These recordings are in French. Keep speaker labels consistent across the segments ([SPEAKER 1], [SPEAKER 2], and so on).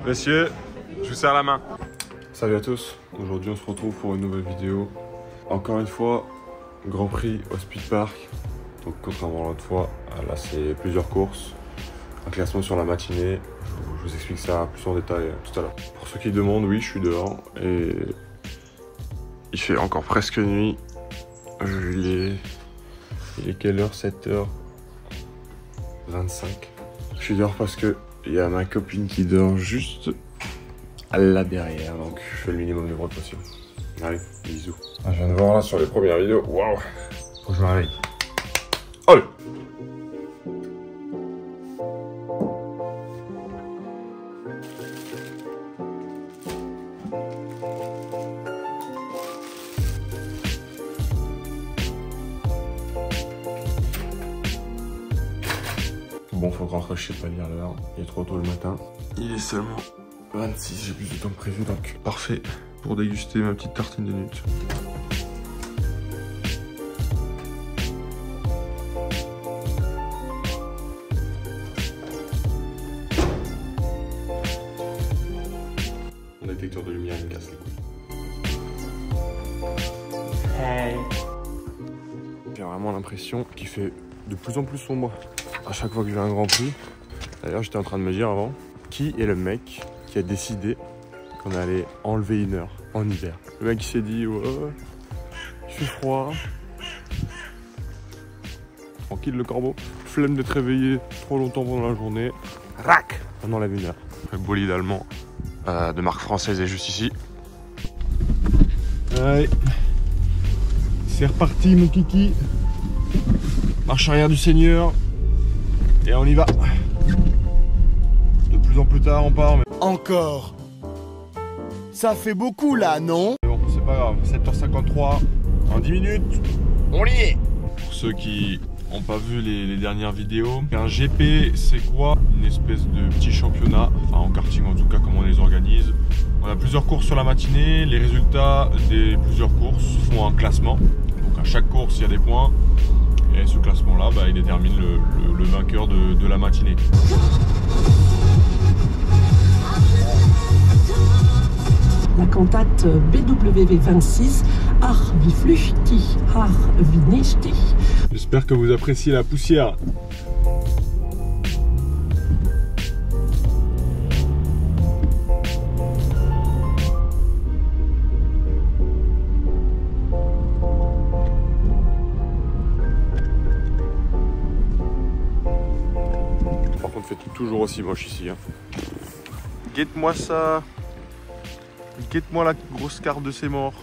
[SPEAKER 1] Messieurs, je vous serre la main.
[SPEAKER 2] Salut à tous, aujourd'hui on se retrouve pour une nouvelle vidéo. Encore une fois, Grand Prix au Speed Park. Donc contrairement à l'autre fois, là c'est plusieurs courses. Un classement sur la matinée, je vous explique ça plus en détail tout à l'heure. Pour ceux qui demandent, oui je suis dehors et il fait encore presque nuit. Il est quelle heure? 7h25. Je suis dehors parce que il y a ma copine qui dort juste là derrière, donc je fais le minimum de bruit possible. Allez, bisous. Je viens de voir là sur les premières vidéos, waouh, faut que je me réveille. Allez. Bon, faut que je rentre, je sais pas lire l'heure, il est trop tôt le matin. Il est seulement 26, j'ai plus de temps que prévu, donc parfait pour déguster ma petite tartine de nuit. Mon détecteur de lumière il me casse les couilles. Hey. J'ai vraiment l'impression qu'il fait de plus en plus sombre à chaque fois que je vais à un Grand Prix. D'ailleurs, j'étais en train de me dire avant, qui est le mec qui a décidé qu'on allait enlever une heure en hiver? Le mec qui s'est dit, ouais, il fait froid. Tranquille le corbeau. Flemme d'être réveillé trop longtemps pendant la journée. Rac! On enlève une heure. Le bolide allemand de marque française est juste ici. Allez. C'est reparti mon kiki. Marche arrière du Seigneur. Et on y va. De plus en plus tard on part. Mais...
[SPEAKER 3] Encore. Ça fait beaucoup là, non?
[SPEAKER 2] Bon, c'est pas grave. 7h53. En 10 minutes, on y est. Pour ceux qui n'ont pas vu les dernières vidéos, un GP c'est quoi? Une espèce de petit championnat. Enfin en karting en tout cas, comment on les organise. On a plusieurs courses sur la matinée. Les résultats des plusieurs courses font un classement. Donc à chaque course il y a des points. Et ce classement-là, il détermine le vainqueur de la matinée.
[SPEAKER 4] La cantate BWV 26, Ach wie flüchtig, ach wie nichtig.
[SPEAKER 2] J'espère que vous appréciez la poussière. Par contre, fait toujours aussi moche ici. Hein. Guette-moi ça. Guette-moi la grosse carte de ces morts.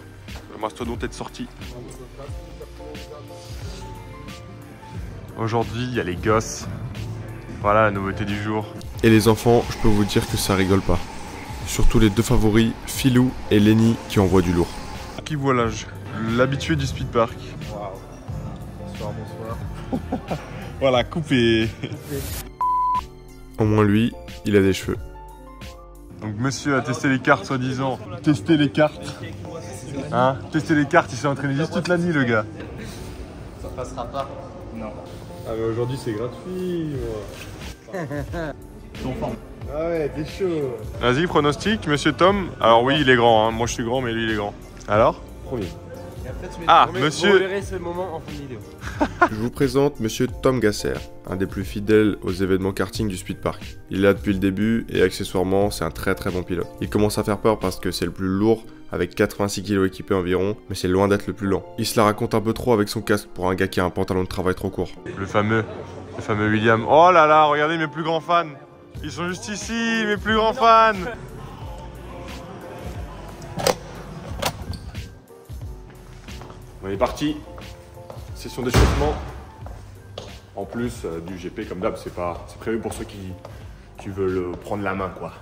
[SPEAKER 2] Le mastodonte est sorti. Aujourd'hui, il y a les gosses. Voilà la nouveauté du jour. Et les enfants, je peux vous dire que ça rigole pas. Surtout les deux favoris, Philou et Lenny, qui envoient du lourd. Qui voit l'âge? L'habitué du Speed Park.
[SPEAKER 5] Waouh. Bonsoir, bonsoir.
[SPEAKER 2] Voilà, coupé. Au moins lui, il a des cheveux. Donc monsieur a testé les cartes soi-disant. Tester les cartes. Hein? Tester les cartes, il s'est entraîné juste toute la nuit le gars.
[SPEAKER 5] Ça passera pas. Non.
[SPEAKER 2] Ah mais aujourd'hui c'est gratuit moi. Ah ouais, t'es chaud. Vas-y, pronostic, monsieur Tom. Alors oui, il est grand, hein. Moi je suis grand mais lui il est grand. Alors? Premier. Ah, monsieur...
[SPEAKER 5] Vous verrez ce moment en fin de vidéo.
[SPEAKER 2] Je vous présente monsieur Tom Gasser, un des plus fidèles aux événements karting du Speed Park. Il est là depuis le début et accessoirement c'est un très bon pilote. Il commence à faire peur parce que c'est le plus lourd avec 86 kg équipé environ, mais c'est loin d'être le plus lent. Il se la raconte un peu trop avec son casque pour un gars qui a un pantalon de travail trop court. Le fameux William. Oh là là, regardez mes plus grands fans. Ils sont juste ici, mes plus grands fans. On est parti. Session d'échauffement. En plus du GP comme d'hab, c'est prévu pour ceux qui veulent prendre la main quoi.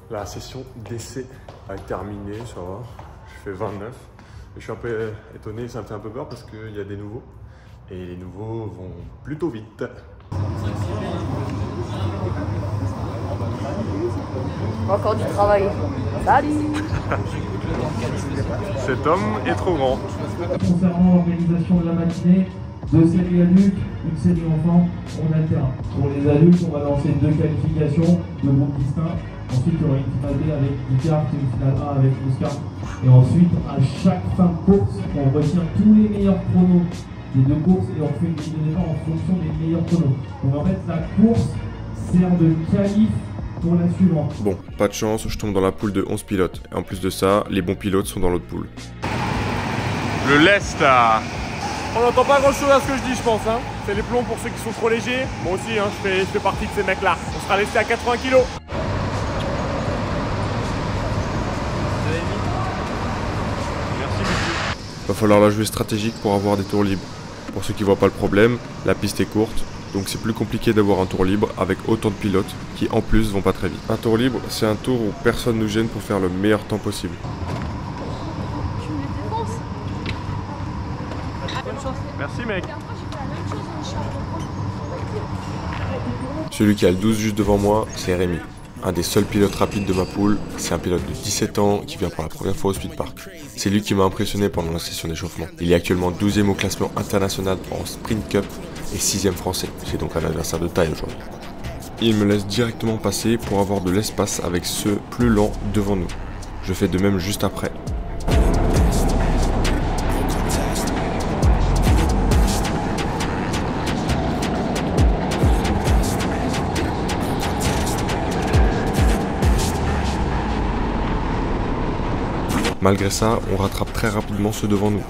[SPEAKER 2] La session d'essai est terminée, ça va. Je fais 29. Je suis un peu étonné, ça me fait un peu peur parce qu'il y a des nouveaux. Et les nouveaux vont plutôt vite.
[SPEAKER 6] Encore du travail. Salut.
[SPEAKER 2] Cet homme est trop grand.
[SPEAKER 7] Concernant l'organisation de la matinée, 2 séries adultes, 1 série enfants, on alterne. Pour les adultes, on va lancer 2 qualifications, 2 groupes distincts. Ensuite, il y aura une finale B avec Icar, puis une finale A avec Oscar. Et ensuite, à chaque fin de course, on retient tous les meilleurs chronos des deux courses et on fait une grille de départ en fonction des meilleurs chronos. Donc en fait, la course sert de qualif pour la suivante.
[SPEAKER 2] Bon, pas de chance, je tombe dans la poule de 11 pilotes. Et en plus de ça, les bons pilotes sont dans l'autre poule.
[SPEAKER 1] Le lest à...
[SPEAKER 3] On n'entend pas grand chose à ce que je dis, je pense. Hein. C'est les plombs pour ceux qui sont trop légers. Moi aussi, hein, je fais partie de ces mecs-là. On sera laissé à 80 kg.
[SPEAKER 2] Va falloir la jouer stratégique pour avoir des tours libres. Pour ceux qui voient pas le problème, la piste est courte, donc c'est plus compliqué d'avoir un tour libre avec autant de pilotes qui en plus vont pas très vite. Un tour libre, c'est un tour où personne nous gêne pour faire le meilleur temps possible.
[SPEAKER 6] Tu me défonces. Bonne chance.
[SPEAKER 3] Merci, mec.
[SPEAKER 2] Celui qui a le 12 juste devant moi, c'est Rémi. Un des seuls pilotes rapides de ma poule, c'est un pilote de 17 ans qui vient pour la première fois au Speedpark. C'est lui qui m'a impressionné pendant la session d'échauffement. Il est actuellement 12e au classement international en Sprint Cup et 6e français. C'est donc un adversaire de taille aujourd'hui. Il me laisse directement passer pour avoir de l'espace avec ceux plus lents devant nous. Je fais de même juste après. Malgré ça, on rattrape très rapidement ceux devant nous.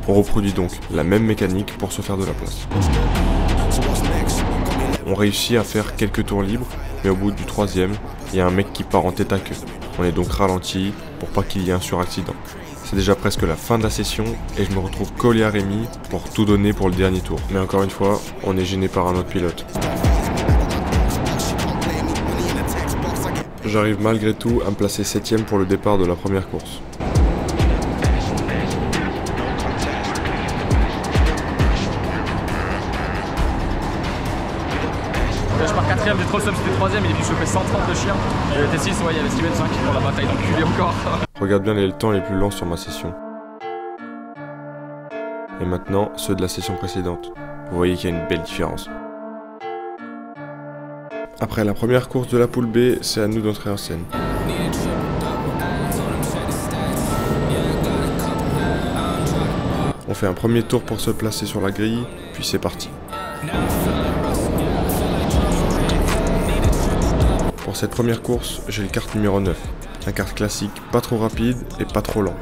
[SPEAKER 2] On reproduit donc la même mécanique pour se faire de la place. On réussit à faire quelques tours libres, mais au bout du 3e, il y a un mec qui part en tête à queue. On est donc ralenti pour pas qu'il y ait un suraccident. C'est déjà presque la fin de la session et je me retrouve collé à Rémi pour tout donner pour le dernier tour. Mais encore une fois, on est gêné par un autre pilote. J'arrive malgré tout à me placer 7e pour le départ de la première course.
[SPEAKER 5] Je pars 4ème, j'ai trop le seum, c'était 3ème, il est venu choper 130 de chien. Et le T6, ouais, il y avait Steven 5 pour la bataille d'enculé encore.
[SPEAKER 2] Regarde bien les temps les plus lents sur ma session. Et maintenant, ceux de la session précédente. Vous voyez qu'il y a une belle différence. Après la première course de la poule B, c'est à nous d'entrer en scène. On fait un premier tour pour se placer sur la grille, puis c'est parti. Pour cette première course, j'ai le kart numéro 9. Un kart classique, pas trop rapide et pas trop lent.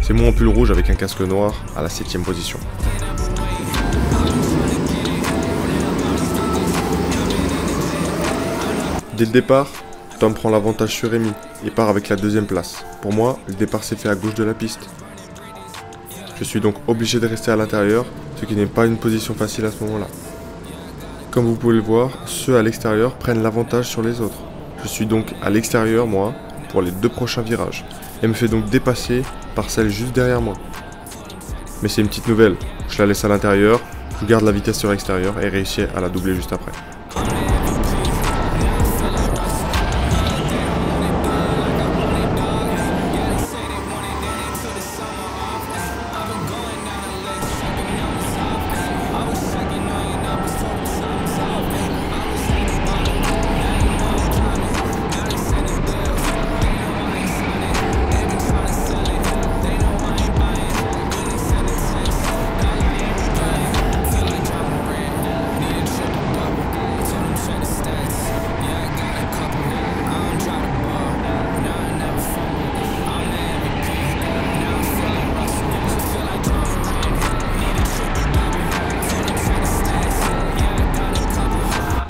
[SPEAKER 2] C'est moi en pull rouge avec un casque noir à la 7e position. Dès le départ, Tom prend l'avantage sur Rémi et part avec la 2e place. Pour moi, le départ s'est fait à gauche de la piste. Je suis donc obligé de rester à l'intérieur, ce qui n'est pas une position facile à ce moment-là. Comme vous pouvez le voir, ceux à l'extérieur prennent l'avantage sur les autres. Je suis donc à l'extérieur, moi, pour les 2 prochains virages, et me fait donc dépasser par celle juste derrière moi. Mais c'est une petite nouvelle, je la laisse à l'intérieur, je garde la vitesse sur l'extérieur et réussis à la doubler juste après.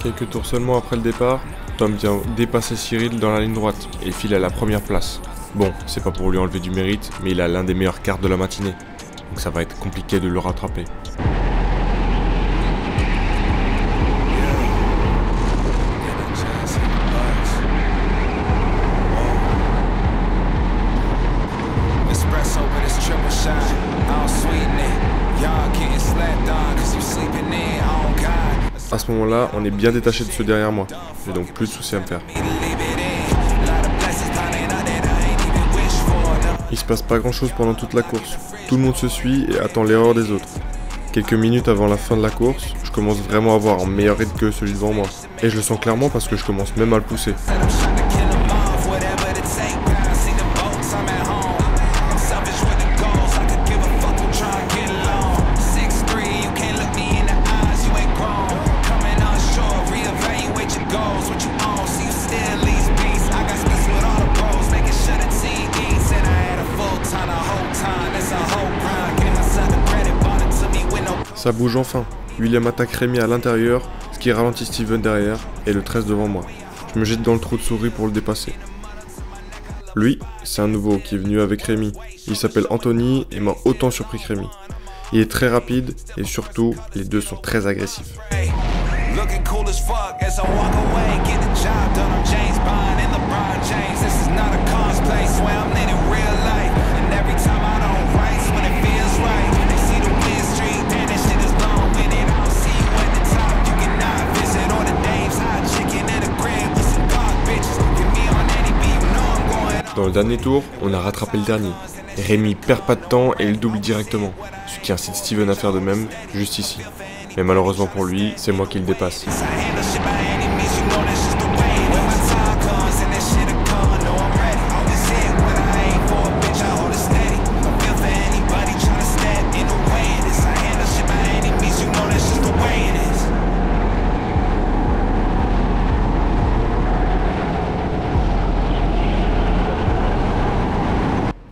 [SPEAKER 2] Quelques tours seulement après le départ, Tom vient dépasser Cyril dans la ligne droite et file à la première place. Bon, c'est pas pour lui enlever du mérite, mais il a l'un des meilleurs karts de la matinée, donc ça va être compliqué de le rattraper. À ce moment-là, on est bien détaché de ceux derrière moi. J'ai donc plus de soucis à me faire. Il se passe pas grand chose pendant toute la course. Tout le monde se suit et attend l'erreur des autres. Quelques minutes avant la fin de la course, je commence vraiment à avoir un meilleur rythme que celui devant moi. Et je le sens clairement parce que je commence même à le pousser. Ça bouge enfin. William attaque Rémi à l'intérieur, ce qui ralentit Steven derrière et le 13 devant moi. Je me jette dans le trou de souris pour le dépasser. Lui, c'est un nouveau qui est venu avec Rémi. Il s'appelle Anthony et m'a autant surpris que Rémi. Il est très rapide et surtout, les deux sont très agressifs. Dans le dernier tour, on a rattrapé le dernier. Rémi perd pas de temps et il double directement, ce qui incite Steven à faire de même, juste ici. Mais malheureusement pour lui, c'est moi qui le dépasse.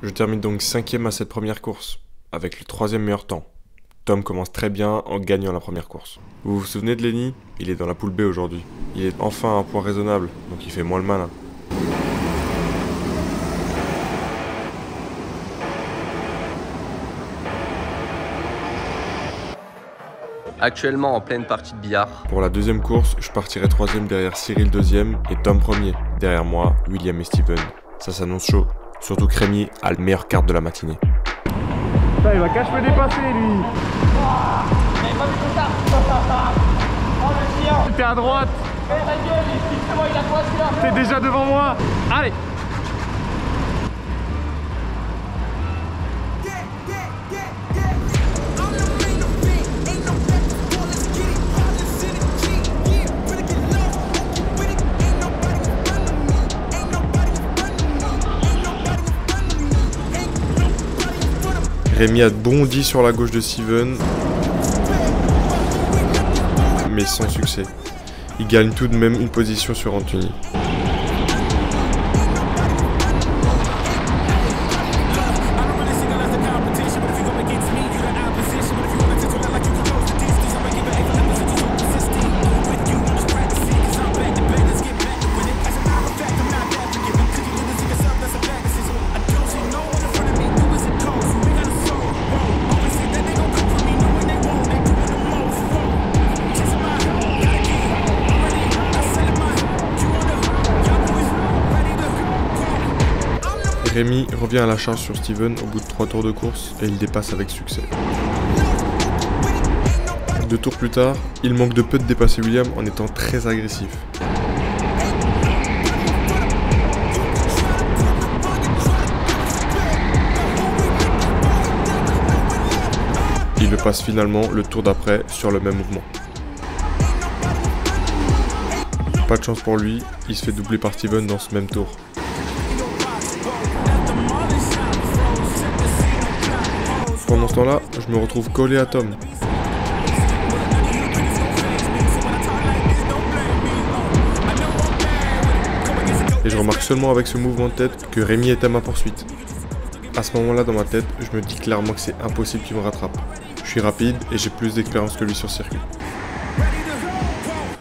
[SPEAKER 2] Je termine donc 5ème à cette première course, avec le 3e meilleur temps. Tom commence très bien en gagnant la première course. Vous vous souvenez de Lenny? Il est dans la poule B aujourd'hui. Il est enfin à un point raisonnable, donc il fait moins le malin.
[SPEAKER 8] Actuellement en pleine partie de billard.
[SPEAKER 2] Pour la deuxième course, je partirai 3ème derrière Cyril 2ème et Tom 1er. Derrière moi, William et Steven. Ça s'annonce chaud. Surtout que Rémi a le meilleur kart de la matinée.
[SPEAKER 3] Putain, il va cache me dépasser lui. T'es à droite. T'es déjà devant moi. Allez.
[SPEAKER 2] Rémi a bondi sur la gauche de Steven, mais sans succès. Il gagne tout de même une position sur Anthony. Rémi revient à la charge sur Steven au bout de 3 tours de course et il dépasse avec succès. 2 tours plus tard, il manque de peu de dépasser William en étant très agressif. Il le passe finalement le tour d'après sur le même mouvement. Pas de chance pour lui, il se fait doubler par Steven dans ce même tour. Pendant ce temps-là, je me retrouve collé à Tom. Et je remarque seulement avec ce mouvement de tête que Rémi est à ma poursuite. À ce moment-là, dans ma tête, je me dis clairement que c'est impossible qu'il me rattrape. Je suis rapide et j'ai plus d'expérience que lui sur circuit.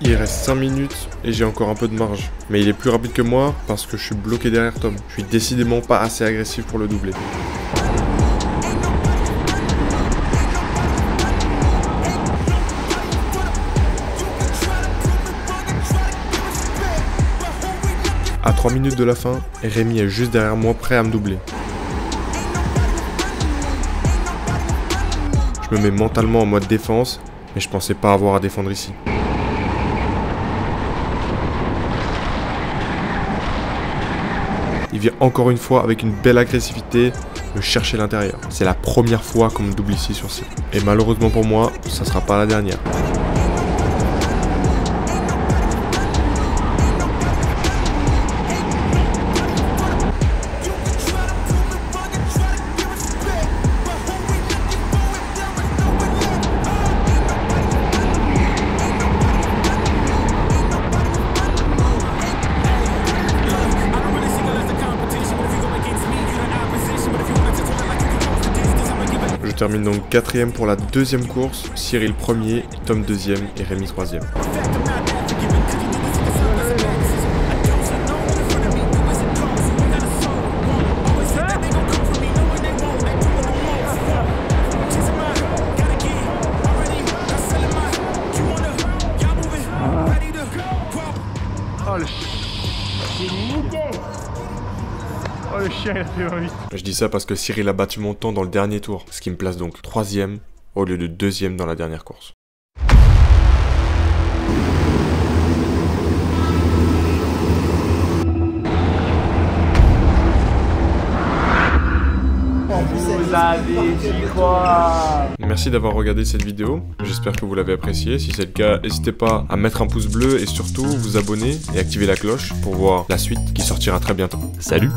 [SPEAKER 2] Il reste 5 minutes et j'ai encore un peu de marge. Mais il est plus rapide que moi parce que je suis bloqué derrière Tom. Je suis décidément pas assez agressif pour le doubler. À 3 minutes de la fin, Rémi est juste derrière moi prêt à me doubler. Je me mets mentalement en mode défense, mais je pensais pas avoir à défendre ici. Il il vient encore une fois avec une belle agressivité me chercher l'intérieur. C'est la première fois qu'on me double ici sur Cyril. Et malheureusement pour moi, ça sera pas la dernière. Je termine donc 4ème pour la deuxième course, Cyril 1er, Tom 2ème et Rémi 3ème.
[SPEAKER 3] Oh le chien il a fait vite.
[SPEAKER 2] Je dis ça parce que Cyril a battu mon temps dans le dernier tour, ce qui me place donc 3ème au lieu de 2ème dans la dernière course.
[SPEAKER 3] Vous avez dit quoi?
[SPEAKER 2] Merci d'avoir regardé cette vidéo, j'espère que vous l'avez appréciée. Si c'est le cas, n'hésitez pas à mettre un pouce bleu et surtout vous abonner et activer la cloche pour voir la suite qui sortira très bientôt. Salut!